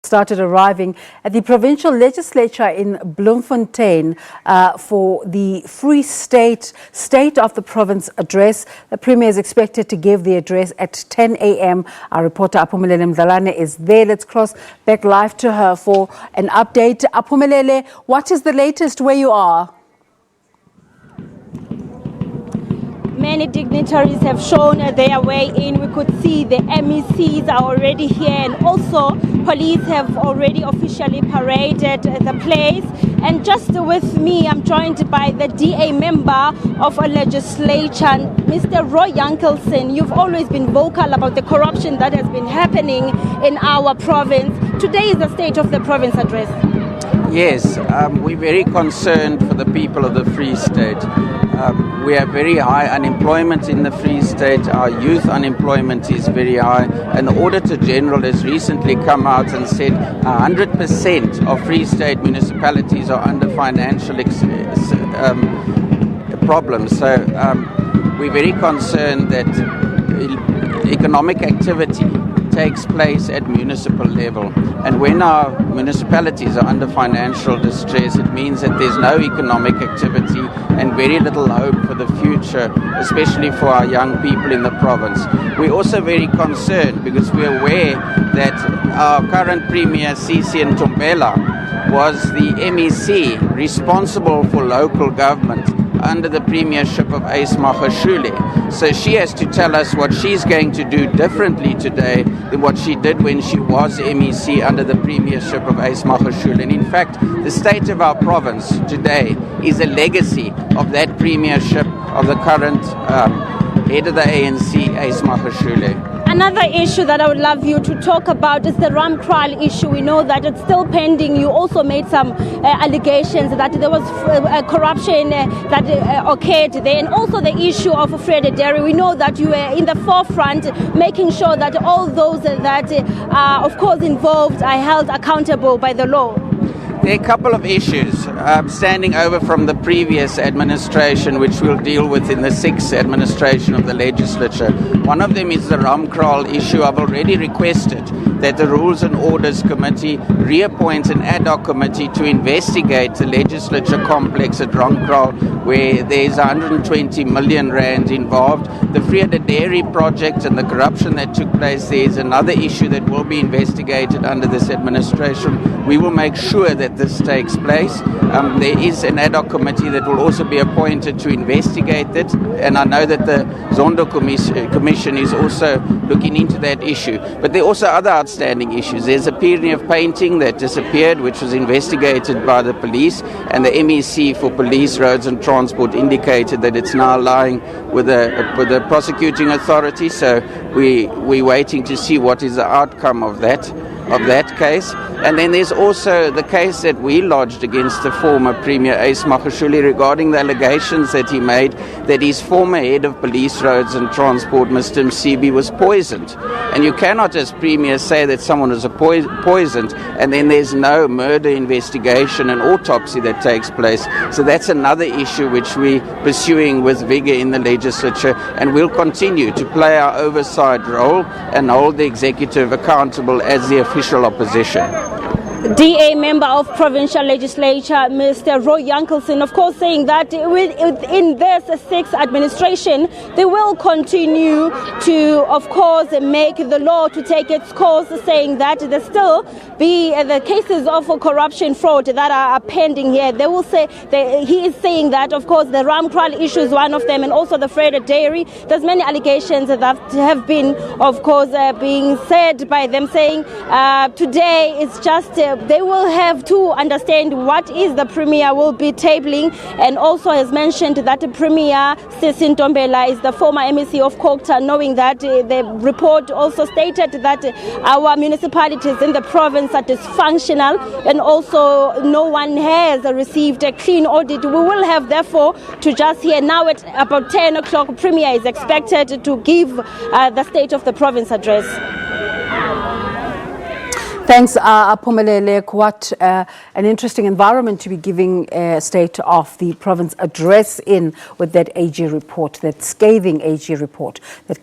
started arriving at the provincial legislature in Bloemfontein for the Free State of the Province address. The Premier is expected to give the address at 10 a.m. Our reporter Aphumelele Mdlalane is there. Let's cross back live to her for an update. Aphumelele, what is the latest where you are? Many dignitaries have shown their way in. We could see the MECs are already here, and also police have already officially paraded the place. And just with me, I'm joined by the DA member of a legislature, Mr. Roy Jankelson. You've always been vocal about the corruption that has been happening in our province. Today is the State of the Province address. Yes, we're very concerned for the people of the Free State. We have very high unemployment in the Free State. Our youth unemployment is very high. And the Auditor General has recently come out and said 100% of Free State municipalities are under financial problems. So we're very concerned that economic activity takes place at municipal level. And when our municipalities are under financial distress, it means that there's no economic activity and very little hope for the future, especially for our young people in the province. We're also very concerned because we're aware that our current Premier, Sisi Ntombela, was the MEC responsible for local government under the premiership of Ace Magashule. So she has to tell us what she's going to do differently today than what she did when she was MEC under the premiership of Ace Magashule. And in fact, the state of our province today is a legacy of that premiership of the current head of the ANC, Ace Magashule. Another issue that I would love you to talk about is the Ramkral issue. We know that it's still pending. You also made some allegations that there was corruption that occurred there, and also the issue of Fred Dairy. We know that you were in the forefront making sure that all those that are, of course, involved are held accountable by the law. There are a couple of issues standing over from the previous administration, which we'll deal with in the sixth administration of the legislature. One of them is the Ramkral issue. I've already requested that the Rules and Orders Committee reappoint an ad hoc committee to investigate the legislature complex at Ramkral, where there's 120 million rand involved. The Fred Dairy project and the corruption that took place there is another issue that will be investigated under this administration. We will make sure that this takes place. There is an ad hoc committee that will also be appointed to investigate it, and I know that the Zondo Commission is also looking into that issue. But there are also other outstanding issues. There's a peony of painting that disappeared, which was investigated by the police, and the MEC for Police, Roads and Transport indicated that it's now lying with the prosecuting authority. So we're waiting to see what is the outcome of that case. And then there's also the case that we lodged against the former Premier Ace Magashule regarding the allegations that he made that his former head of Police, Roads and Transport, Mr. Msibi, was poisoned. And you cannot as Premier say that someone is poisoned and then there's no murder investigation and autopsy that takes place. So that's another issue which we're pursuing with vigor in the legislature, and we'll continue to play our oversight role and hold the executive accountable as the official opposition. DA member of provincial legislature, Mr. Roy Jankelson, of course, saying that within this sixth administration, they will continue to, of course, make the law to take its course, saying that there still be the cases of corruption, fraud that are pending here. They will say he is saying that, of course, the Ramkral issue is one of them, and also the Fred Dairy. There's many allegations that have been, of course, being said by them, saying today it's just they will have to understand what is the Premier will be tabling, and also has mentioned that the Premier Sisi Ntombela is the former MEC of Kokta, knowing that the report also stated that our municipalities in the province are dysfunctional, and also no one has received a clean audit. We will have therefore to just hear now at about 10 o'clock, Premier is expected to give the State of the Province address. Thanks, Aphumelele. What an interesting environment to be giving State of the Province address in with that AG report, that scathing AG report that